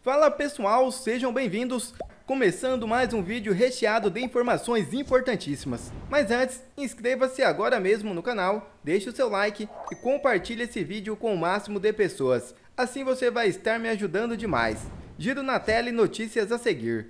Fala pessoal, sejam bem-vindos! Começando mais um vídeo recheado de informações importantíssimas. Mas antes, inscreva-se agora mesmo no canal, deixe o seu like e compartilhe esse vídeo com o máximo de pessoas. Assim você vai estar me ajudando demais. Giro na tela e notícias a seguir.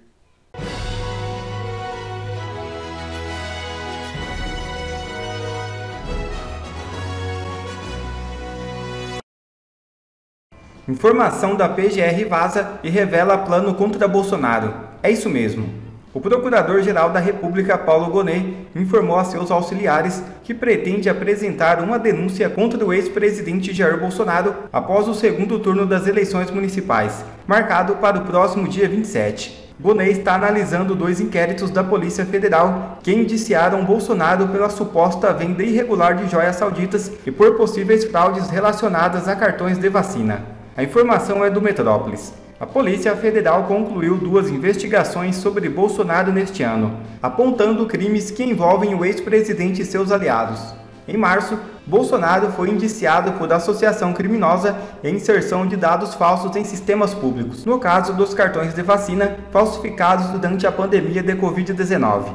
Informação da PGR vaza e revela plano contra Bolsonaro. É isso mesmo. O Procurador-Geral da República, Paulo Gonet, informou a seus auxiliares que pretende apresentar uma denúncia contra o ex-presidente Jair Bolsonaro após o segundo turno das eleições municipais, marcado para o próximo dia 27. Gonet está analisando 2 inquéritos da Polícia Federal que indiciaram Bolsonaro pela suposta venda irregular de joias sauditas e por possíveis fraudes relacionadas a cartões de vacina. A informação é do Metrópolis. A Polícia Federal concluiu 2 investigações sobre Bolsonaro neste ano, apontando crimes que envolvem o ex-presidente e seus aliados. Em março, Bolsonaro foi indiciado por associação criminosa e inserção de dados falsos em sistemas públicos, no caso dos cartões de vacina falsificados durante a pandemia de Covid-19.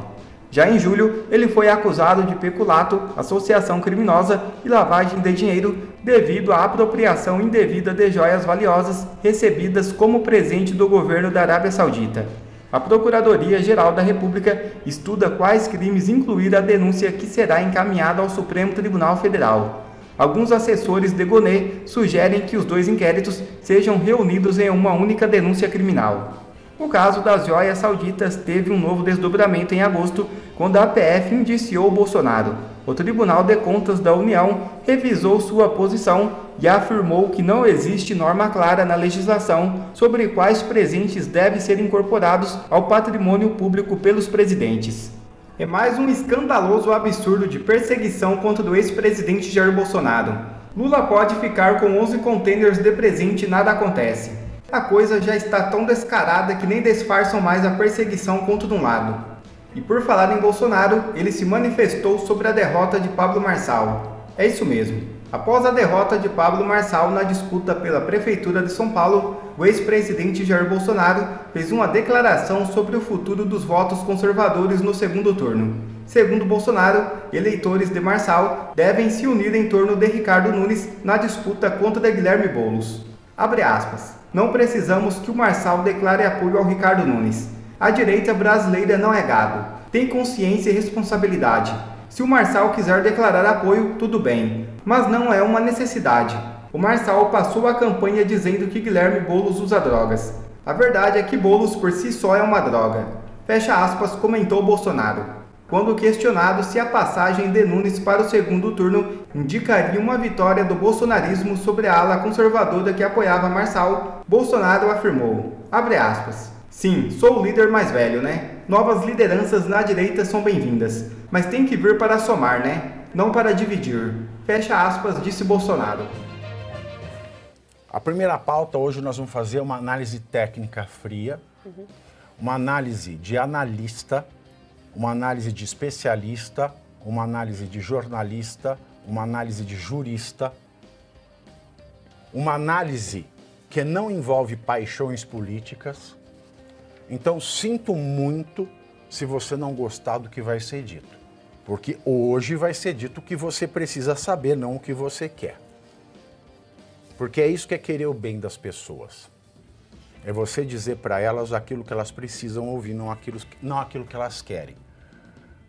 Já em julho, ele foi acusado de peculato, associação criminosa e lavagem de dinheiro devido à apropriação indevida de joias valiosas recebidas como presente do governo da Arábia Saudita. A Procuradoria-Geral da República estuda quais crimes incluir a denúncia que será encaminhada ao Supremo Tribunal Federal. Alguns assessores de Gonet sugerem que os 2 inquéritos sejam reunidos em uma única denúncia criminal. O caso das joias sauditas teve um novo desdobramento em agosto, quando a PF indiciou Bolsonaro. O Tribunal de Contas da União revisou sua posição e afirmou que não existe norma clara na legislação sobre quais presentes devem ser incorporados ao patrimônio público pelos presidentes. É mais um escandaloso absurdo de perseguição contra o ex-presidente Jair Bolsonaro. Lula pode ficar com 11 containers de presente e nada acontece. A coisa já está tão descarada que nem disfarçam mais a perseguição contra um lado. E por falar em Bolsonaro, ele se manifestou sobre a derrota de Pablo Marçal. É isso mesmo. Após a derrota de Pablo Marçal na disputa pela Prefeitura de São Paulo, o ex-presidente Jair Bolsonaro fez uma declaração sobre o futuro dos votos conservadores no segundo turno. Segundo Bolsonaro, eleitores de Marçal devem se unir em torno de Ricardo Nunes na disputa contra Guilherme Boulos. Abre aspas. Não precisamos que o Marçal declare apoio ao Ricardo Nunes. A direita brasileira não é gado. Tem consciência e responsabilidade. Se o Marçal quiser declarar apoio, tudo bem. Mas não é uma necessidade. O Marçal passou a campanha dizendo que Guilherme Boulos usa drogas. A verdade é que Boulos por si só é uma droga. Fecha aspas, comentou Bolsonaro. Quando questionado se a passagem de Nunes para o segundo turno indicaria uma vitória do bolsonarismo sobre a ala conservadora que apoiava Marçal, Bolsonaro afirmou, abre aspas, sim, sou o líder mais velho, né? Novas lideranças na direita são bem-vindas, mas tem que vir para somar, né? Não para dividir. Fecha aspas, disse Bolsonaro. A primeira pauta hoje nós vamos fazer uma análise técnica fria, uma análise de analista, uma análise de especialista, uma análise de jornalista, uma análise de jurista, uma análise que não envolve paixões políticas. Então, sinto muito se você não gostar do que vai ser dito, porque hoje vai ser dito o que você precisa saber, não o que você quer. Porque é isso que é querer o bem das pessoas. É você dizer para elas aquilo que elas precisam ouvir, não aquilo que elas querem.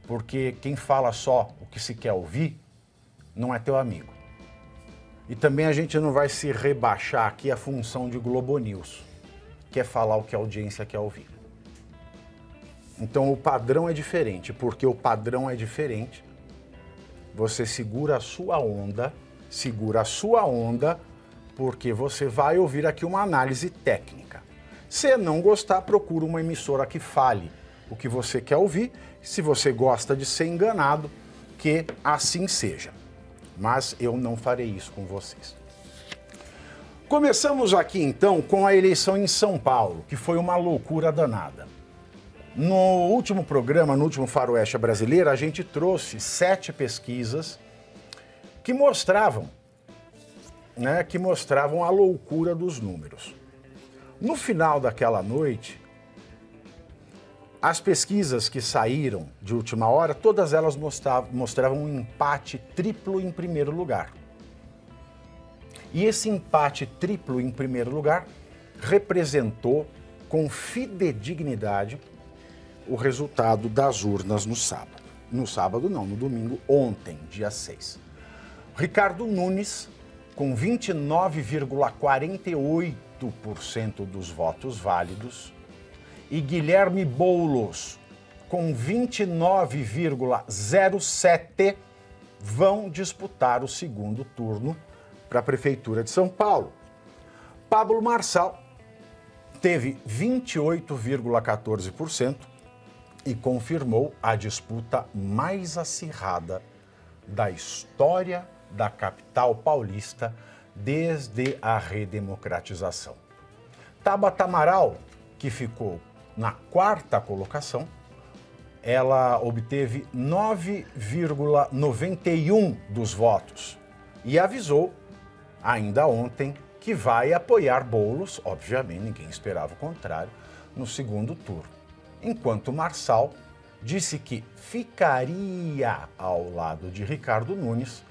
Porque quem fala só o que se quer ouvir, não é teu amigo. E também a gente não vai se rebaixar aqui a função de Globo News, que é falar o que a audiência quer ouvir. Então o padrão é diferente, porque o padrão é diferente. Você segura a sua onda, porque você vai ouvir aqui uma análise técnica. Se não gostar, procura uma emissora que fale o que você quer ouvir. Se você gosta de ser enganado, que assim seja. Mas eu não farei isso com vocês. Começamos aqui então com a eleição em São Paulo, que foi uma loucura danada. No último programa, no último Faroeste Brasileiro, a gente trouxe 7 pesquisas que mostravam a loucura dos números. No final daquela noite, as pesquisas que saíram de última hora, todas elas mostravam um empate triplo em primeiro lugar. E esse empate triplo em primeiro lugar representou com fidedignidade o resultado das urnas no sábado. No sábado não, no domingo, ontem, dia 6. Ricardo Nunes, com 29,48% dos votos válidos, e Guilherme Boulos, com 29,07%, vão disputar o segundo turno para a Prefeitura de São Paulo. Pablo Marçal teve 28,14% e confirmou a disputa mais acirrada da história da capital paulista desde a redemocratização. Tabata Amaral, que ficou na quarta colocação, ela obteve 9,91% dos votos e avisou, ainda ontem, que vai apoiar Boulos, obviamente ninguém esperava o contrário, no segundo turno. Enquanto Marçal disse que ficaria ao lado de Ricardo Nunes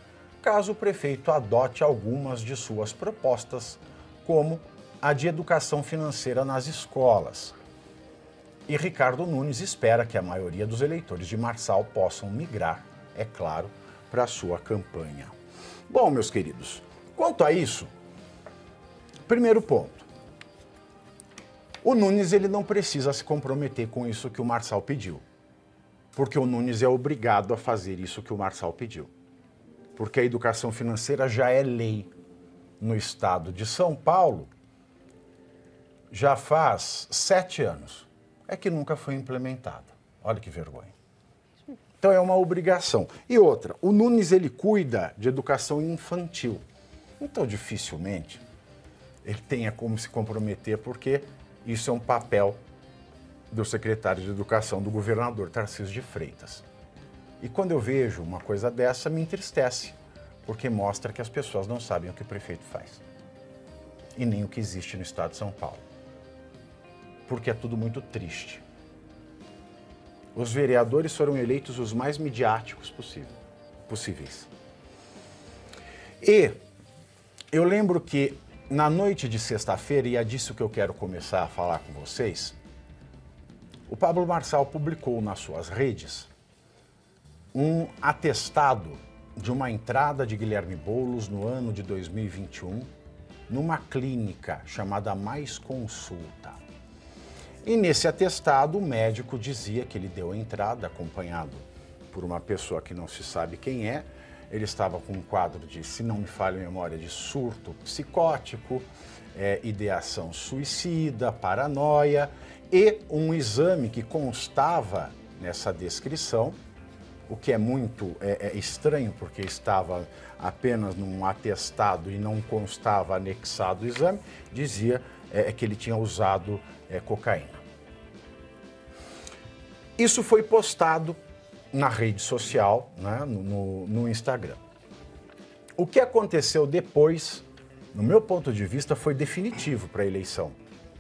caso o prefeito adote algumas de suas propostas, como a de educação financeira nas escolas. E Ricardo Nunes espera que a maioria dos eleitores de Marçal possam migrar, é claro, para a sua campanha. Bom, meus queridos, quanto a isso, primeiro ponto, o Nunes ele não precisa se comprometer com isso que o Marçal pediu, porque o Nunes é obrigado a fazer isso que o Marçal pediu, porque a educação financeira já é lei no estado de São Paulo já faz 7 anos. É que nunca foi implementada. Olha que vergonha. Então é uma obrigação. E outra, o Nunes ele cuida de educação infantil. Então dificilmente ele tenha como se comprometer, porque isso é um papel do secretário de Educação do governador Tarcísio de Freitas. E quando eu vejo uma coisa dessa, me entristece, porque mostra que as pessoas não sabem o que o prefeito faz. E nem o que existe no estado de São Paulo. Porque é tudo muito triste. Os vereadores foram eleitos os mais midiáticos possíveis. E eu lembro que na noite de sexta-feira, e é disso que eu quero começar a falar com vocês, o Pablo Marçal publicou nas suas redes um atestado de uma entrada de Guilherme Boulos no ano de 2021 numa clínica chamada Mais Consulta. E nesse atestado, o médico dizia que ele deu a entrada, acompanhado por uma pessoa que não se sabe quem é. Ele estava com um quadro de, se não me falha a memória, de surto psicótico, ideação suicida, paranoia, e um exame que constava nessa descrição, o que é muito estranho, porque estava apenas num atestado e não constava anexado o exame, dizia que ele tinha usado cocaína. Isso foi postado na rede social, né, no Instagram. O que aconteceu depois, no meu ponto de vista, foi definitivo para a eleição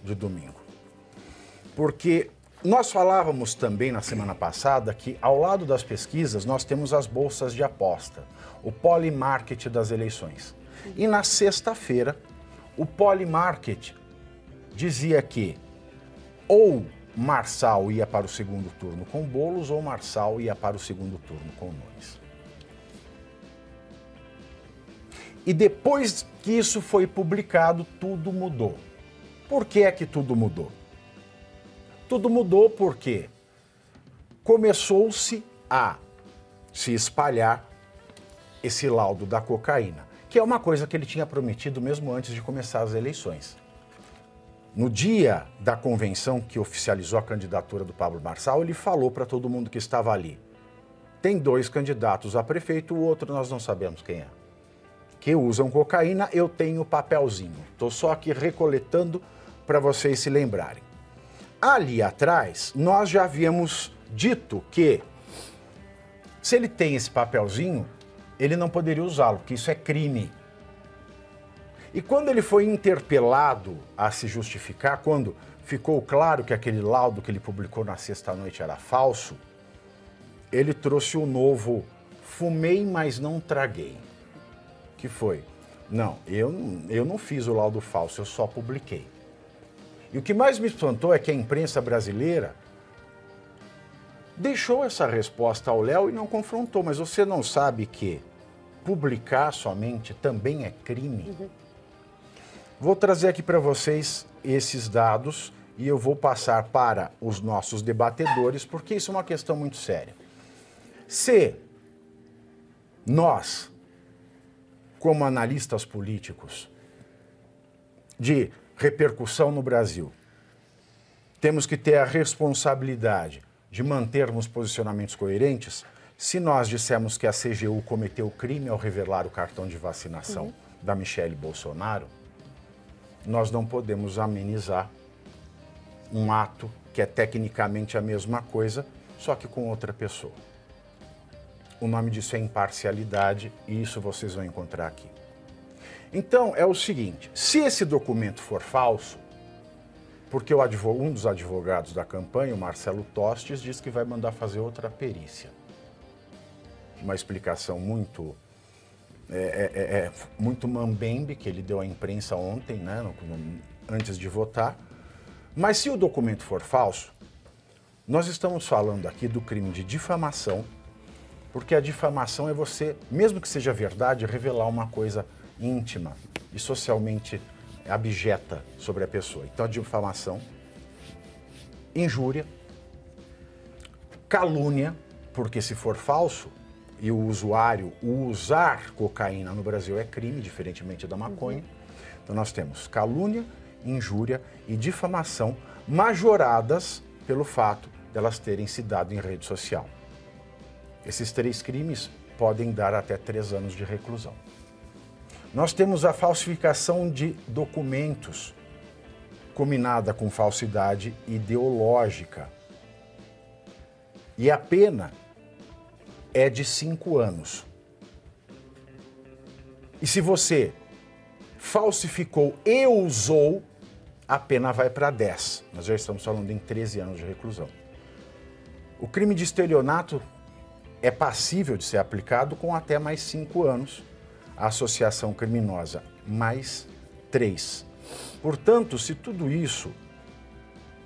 de domingo. Porque nós falávamos também na semana passada que, ao lado das pesquisas, nós temos as bolsas de aposta, o Polymarket das eleições. E na sexta-feira, o Polymarket dizia que ou Marçal ia para o segundo turno com Boulos ou Marçal ia para o segundo turno com Nunes. E depois que isso foi publicado, tudo mudou. Por que é que tudo mudou? Tudo mudou porque começou-se a se espalhar esse laudo da cocaína, que é uma coisa que ele tinha prometido mesmo antes de começar as eleições. No dia da convenção que oficializou a candidatura do Pablo Marçal, ele falou para todo mundo que estava ali: tem 2 candidatos a prefeito, o outro nós não sabemos quem é, que usam cocaína, eu tenho papelzinho. Estou só aqui recoletando para vocês se lembrarem. Ali atrás, nós já havíamos dito que, se ele tem esse papelzinho, ele não poderia usá-lo, porque isso é crime. E quando ele foi interpelado a se justificar, quando ficou claro que aquele laudo que ele publicou na sexta-noite era falso, ele trouxe o novo "fumei, mas não traguei". Que foi? Não, eu não fiz o laudo falso, eu só publiquei. E o que mais me espantou é que a imprensa brasileira deixou essa resposta ao Léo e não confrontou. Mas você não sabe que publicar somente também é crime? Vou trazer aqui para vocês esses dados e eu vou passar para os nossos debatedores, porque isso é uma questão muito séria. Se nós, como analistas políticos de repercussão no Brasil, temos que ter a responsabilidade de mantermos posicionamentos coerentes, se nós dissermos que a CGU cometeu crime ao revelar o cartão de vacinação da Michele Bolsonaro, nós não podemos amenizar um ato que é tecnicamente a mesma coisa, só que com outra pessoa. O nome disso é imparcialidade e isso vocês vão encontrar aqui. Então, é o seguinte, se esse documento for falso, porque um dos advogados da campanha, o Marcelo Tostes, diz que vai mandar fazer outra perícia. Uma explicação muito muito mambembe que ele deu à imprensa ontem, né, antes de votar. Mas se o documento for falso, nós estamos falando aqui do crime de difamação, porque a difamação é você, mesmo que seja verdade, revelar uma coisa íntima e socialmente abjeta sobre a pessoa. Então, a difamação, injúria, calúnia, porque se for falso e o usuário usar cocaína no Brasil é crime, diferentemente da maconha. Então, nós temos calúnia, injúria e difamação majoradas pelo fato de elas terem se dado em rede social. Esses 3 crimes podem dar até 3 anos de reclusão. Nós temos a falsificação de documentos, combinada com falsidade ideológica. E a pena é de 5 anos. E se você falsificou e usou, a pena vai para 10. Nós já estamos falando em 13 anos de reclusão. O crime de estelionato é passível de ser aplicado com até mais 5 anos. A associação criminosa, mais 3. Portanto, se tudo isso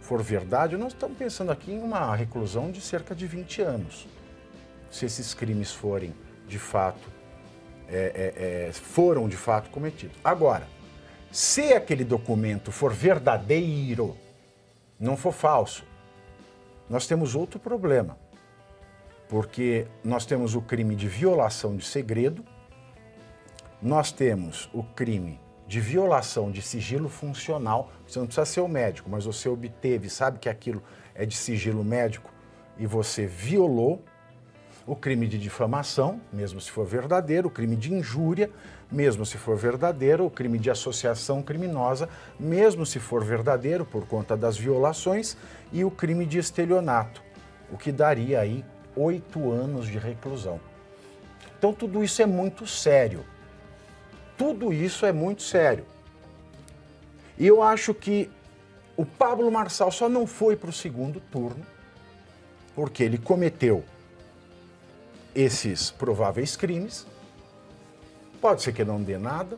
for verdade, nós estamos pensando aqui em uma reclusão de cerca de 20 anos. Se esses crimes forem, de fato, foram de fato cometidos. Agora, se aquele documento for verdadeiro, não for falso, nós temos outro problema. Porque nós temos o crime de violação de segredo, nós temos o crime de violação de sigilo funcional. Você não precisa ser o médico, mas você obteve, sabe que aquilo é de sigilo médico e você violou. O crime de difamação, mesmo se for verdadeiro, o crime de injúria, mesmo se for verdadeiro, o crime de associação criminosa, mesmo se for verdadeiro por conta das violações, e o crime de estelionato, o que daria aí 8 anos de reclusão. Então tudo isso é muito sério. Tudo isso é muito sério. E eu acho que o Pablo Marçal só não foi para o segundo turno porque ele cometeu esses prováveis crimes. Pode ser que não dê nada,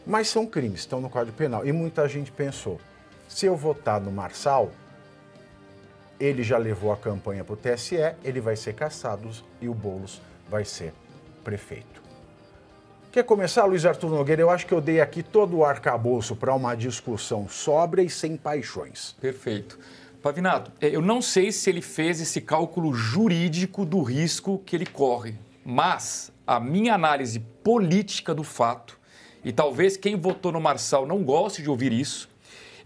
mas são crimes, estão no Código Penal. E muita gente pensou, se eu votar no Marçal, ele já levou a campanha para o TSE, ele vai ser cassado e o Boulos vai ser prefeito. Quer começar, Luiz Arthur Nogueira? Eu acho que eu dei aqui todo o arcabouço para uma discussão sóbria e sem paixões. Perfeito. Pavinato, eu não sei se ele fez esse cálculo jurídico do risco que ele corre, mas a minha análise política do fato, e talvez quem votou no Marçal não goste de ouvir isso,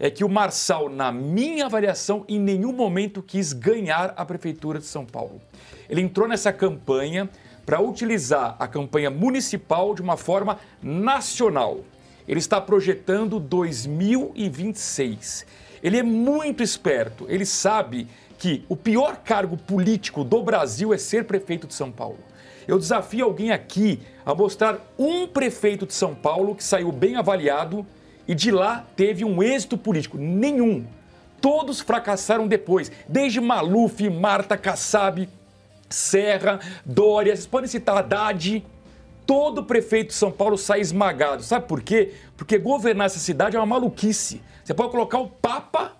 é que o Marçal, na minha avaliação, em nenhum momento quis ganhar a Prefeitura de São Paulo. Ele entrou nessa campanha para utilizar a campanha municipal de uma forma nacional. Ele está projetando 2026. Ele é muito esperto, ele sabe que o pior cargo político do Brasil é ser prefeito de São Paulo. Eu desafio alguém aqui a mostrar um prefeito de São Paulo que saiu bem avaliado e de lá teve um êxito político. Nenhum. Todos fracassaram depois. Desde Maluf, Marta Kassab, Serra, Dória, vocês podem citar Haddad. Todo prefeito de São Paulo sai esmagado. Sabe por quê? Porque governar essa cidade é uma maluquice. Você pode colocar o Papa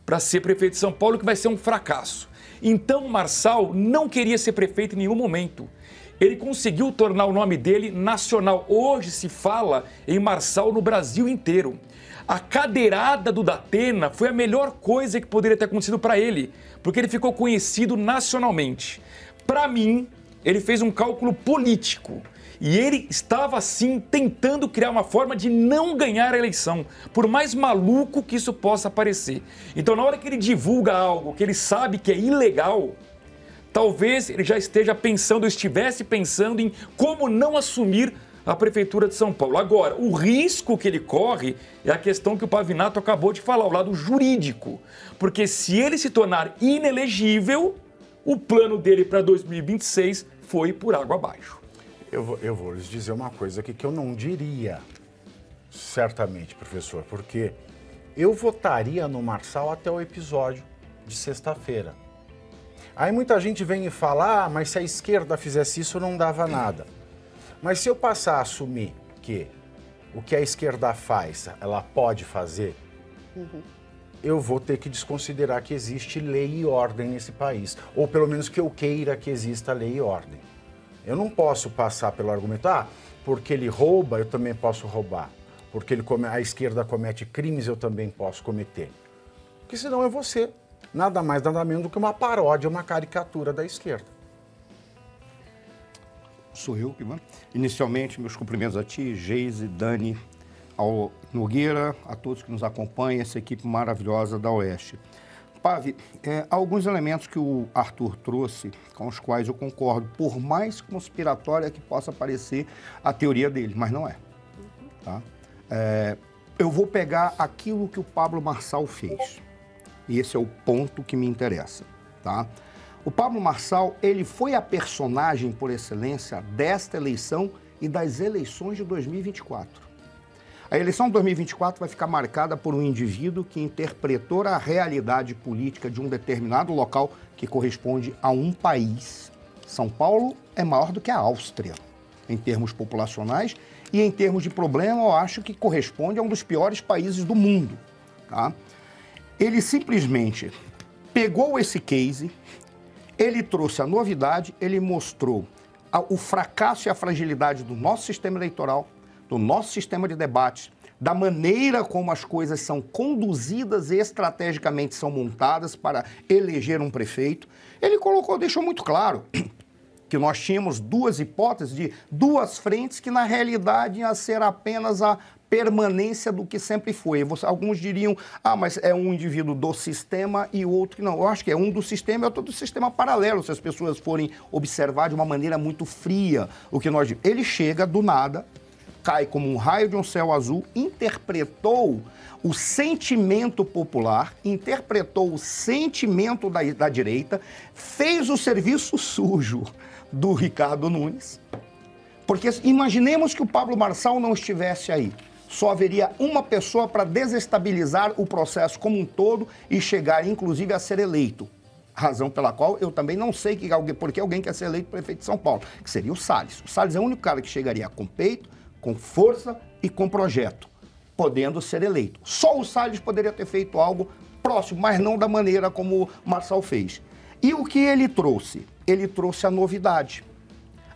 para ser prefeito de São Paulo, que vai ser um fracasso. Então, o Marçal não queria ser prefeito em nenhum momento. Ele conseguiu tornar o nome dele nacional. Hoje se fala em Marçal no Brasil inteiro. A cadeirada do Datena foi a melhor coisa que poderia ter acontecido para ele, porque ele ficou conhecido nacionalmente. Para mim, ele fez um cálculo político. E ele estava, sim, tentando criar uma forma de não ganhar a eleição, por mais maluco que isso possa parecer. Então, na hora que ele divulga algo que ele sabe que é ilegal, talvez ele já esteja pensando, ou estivesse pensando em como não assumir a Prefeitura de São Paulo. Agora, o risco que ele corre é a questão que o Pavinato acabou de falar, o lado jurídico. Porque se ele se tornar inelegível, o plano dele para 2026 foi por água abaixo. Eu vou lhes dizer uma coisa aqui que eu não diria, certamente, professor, porque eu votaria no Marçal até o episódio de sexta-feira. Aí muita gente vem e fala, ah, mas se a esquerda fizesse isso não dava nada. Mas se eu passar a assumir que o que a esquerda faz, ela pode fazer, eu vou ter que desconsiderar que existe lei e ordem nesse país. Ou pelo menos que eu queira que exista lei e ordem. Eu não posso passar pelo argumento, ah, porque ele rouba, eu também posso roubar. Porque a esquerda comete crimes, eu também posso cometer. Porque senão eu vou ser nada mais, nada menos do que uma paródia, uma caricatura da esquerda. Sou eu, Ivan. Inicialmente, meus cumprimentos a ti, Geise, Dani, ao Nogueira, a todos que nos acompanham, essa equipe maravilhosa da Oeste. Pavi, há alguns elementos que o Arthur trouxe, com os quais eu concordo, por mais conspiratória que possa parecer a teoria dele, mas não é. Tá? Eu vou pegar aquilo que o Pablo Marçal fez. E esse é o ponto que me interessa. Tá? O Pablo Marçal, ele foi a personagem por excelência desta eleição e das eleições de 2024. A eleição de 2024 vai ficar marcada por um indivíduo que interpretou a realidade política de um determinado local que corresponde a um país. São Paulo é maior do que a Áustria, em termos populacionais, e em termos de problema, eu acho que corresponde a um dos piores países do mundo. Tá? Ele simplesmente pegou esse case, ele trouxe a novidade, ele mostrou o fracasso e a fragilidade do nosso sistema eleitoral, do nosso sistema de debate, da maneira como as coisas são conduzidas e estrategicamente são montadas para eleger um prefeito. Ele deixou muito claro que nós tínhamos duas hipóteses de duas frentes que na realidade ia ser apenas a permanência do que sempre foi. Alguns diriam, ah, mas é um indivíduo do sistema e o outro que não. Eu acho que é um do sistema e outro do sistema paralelo, se as pessoas forem observar de uma maneira muito fria o que nós... Ele chega do nada, cai como um raio de um céu azul, interpretou o sentimento popular, interpretou o sentimento da direita, fez o serviço sujo do Ricardo Nunes, porque imaginemos que o Pablo Marçal não estivesse aí. Só haveria uma pessoa para desestabilizar o processo como um todo e chegar, inclusive, a ser eleito. Razão pela qual eu também não sei porque alguém quer ser eleito prefeito de São Paulo, que seria o Salles. O Salles é o único cara que chegaria com peito, com força e com projeto, podendo ser eleito. Só o Salles poderia ter feito algo próximo, mas não da maneira como o Marçal fez. E o que ele trouxe? Ele trouxe a novidade.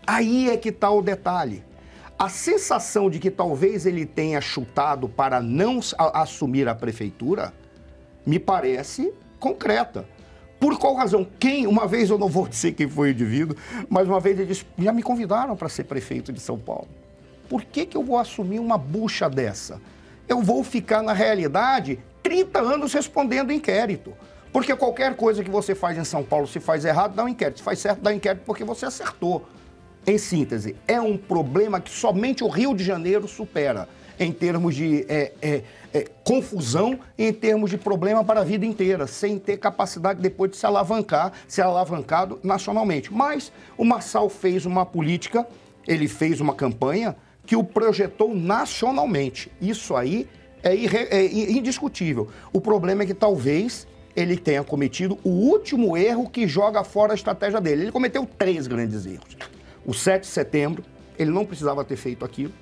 Aí é que está o detalhe. A sensação de que talvez ele tenha chutado para não assumir a prefeitura me parece concreta. Por qual razão? Uma vez eu não vou dizer quem foi o indivíduo, mas uma vez ele disse, já me convidaram para ser prefeito de São Paulo. Por que eu vou assumir uma bucha dessa? Eu vou ficar, na realidade, 30 anos respondendo inquérito. Porque qualquer coisa que você faz em São Paulo, se faz errado, dá um inquérito. Se faz certo, dá um inquérito porque você acertou. Em síntese, é um problema que somente o Rio de Janeiro supera. em termos de confusão, em termos de problema para a vida inteira, sem ter capacidade depois de se alavancar, ser alavancado nacionalmente. Mas o Marçal fez uma política, ele fez uma campanha que o projetou nacionalmente. Isso aí é indiscutível. O problema é que talvez ele tenha cometido o último erro que joga fora a estratégia dele. Ele cometeu 3 grandes erros. O 7 de setembro, ele não precisava ter feito aquilo.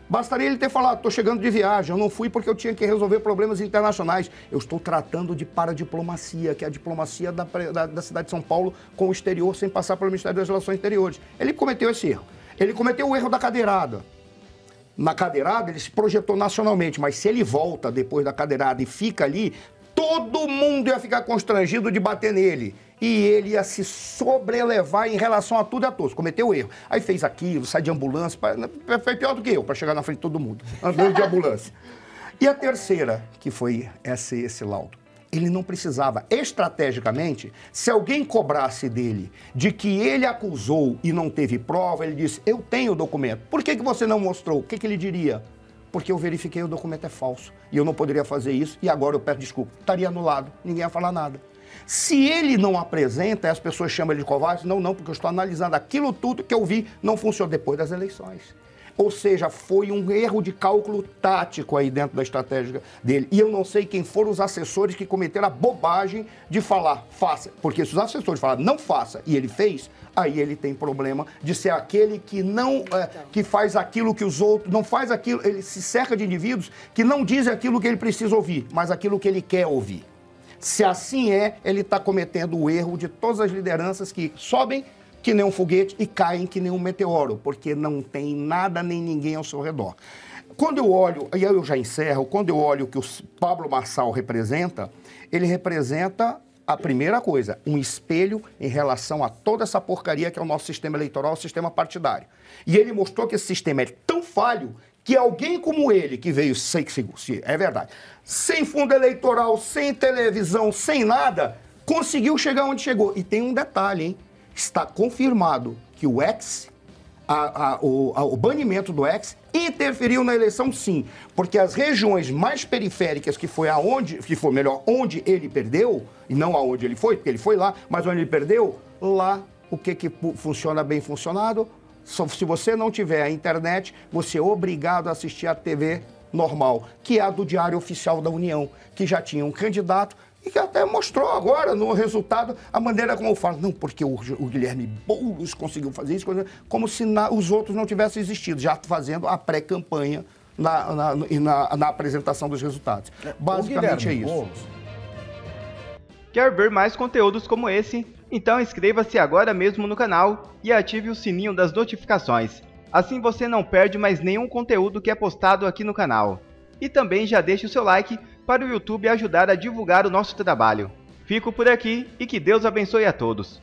Bastaria ele ter falado, estou chegando de viagem, eu não fui porque eu tinha que resolver problemas internacionais. Eu estou tratando de paradiplomacia, que é a diplomacia da cidade de São Paulo com o exterior, sem passar pelo Ministério das Relações Exteriores. Ele cometeu esse erro. Ele cometeu o erro da cadeirada. Na cadeirada, ele se projetou nacionalmente, mas se ele volta depois da cadeirada e fica ali, todo mundo ia ficar constrangido de bater nele. E ele ia se sobrelevar em relação a tudo e a todos. Cometeu o erro. Aí fez aquilo, sai de ambulância. Foi pior do que eu, para chegar na frente de todo mundo. Andando de ambulância. E a terceira, que foi esse laudo. Ele não precisava, estrategicamente, se alguém cobrasse dele de que ele acusou e não teve prova, ele disse, eu tenho o documento. Por que você não mostrou? O que ele diria? Porque eu verifiquei o documento é falso. E eu não poderia fazer isso, e agora eu peço desculpa. Estaria anulado, ninguém ia falar nada. Se ele não apresenta, as pessoas chamam ele de covarde, não, porque eu estou analisando aquilo tudo que eu vi, não funcionou depois das eleições. Ou seja, foi um erro de cálculo tático aí dentro da estratégia dele. E eu não sei quem foram os assessores que cometeram a bobagem de falar, faça. Porque se os assessores falaram, não faça, e ele fez, aí ele tem problema de ser aquele que não, que faz aquilo que os outros, não faz aquilo, ele se cerca de indivíduos que não dizem aquilo que ele precisa ouvir, mas aquilo que ele quer ouvir. Se assim ele está cometendo o erro de todas as lideranças que sobem que nem um foguete e caem que nem um meteoro, porque não tem nada nem ninguém ao seu redor. Quando eu olho, e eu já encerro, quando eu olho o que o Pablo Marçal representa, ele representa a primeira coisa, um espelho em relação a toda essa porcaria que é o nosso sistema eleitoral, o sistema partidário. E ele mostrou que esse sistema é tão falho que alguém como ele, que veio, é verdade, sem fundo eleitoral, sem televisão, sem nada, conseguiu chegar onde chegou. E tem um detalhe, hein? Está confirmado que o X, o banimento do X, interferiu na eleição, sim. Porque as regiões mais periféricas, onde ele perdeu, e não aonde ele foi, porque ele foi lá, mas onde ele perdeu, lá o que funciona bem funcionado. Se você não tiver a internet, você é obrigado a assistir a TV normal, que é a do Diário Oficial da União, que já tinha um candidato e que até mostrou agora no resultado a maneira como eu falo. Não, porque o Guilherme Boulos conseguiu fazer isso, como se os outros não tivessem existido, já fazendo a pré-campanha na apresentação dos resultados. Basicamente é isso. Quer ver mais conteúdos como esse? Então inscreva-se agora mesmo no canal e ative o sininho das notificações. Assim você não perde mais nenhum conteúdo que é postado aqui no canal. E também já deixe o seu like para o YouTube ajudar a divulgar o nosso trabalho. Fico por aqui e que Deus abençoe a todos.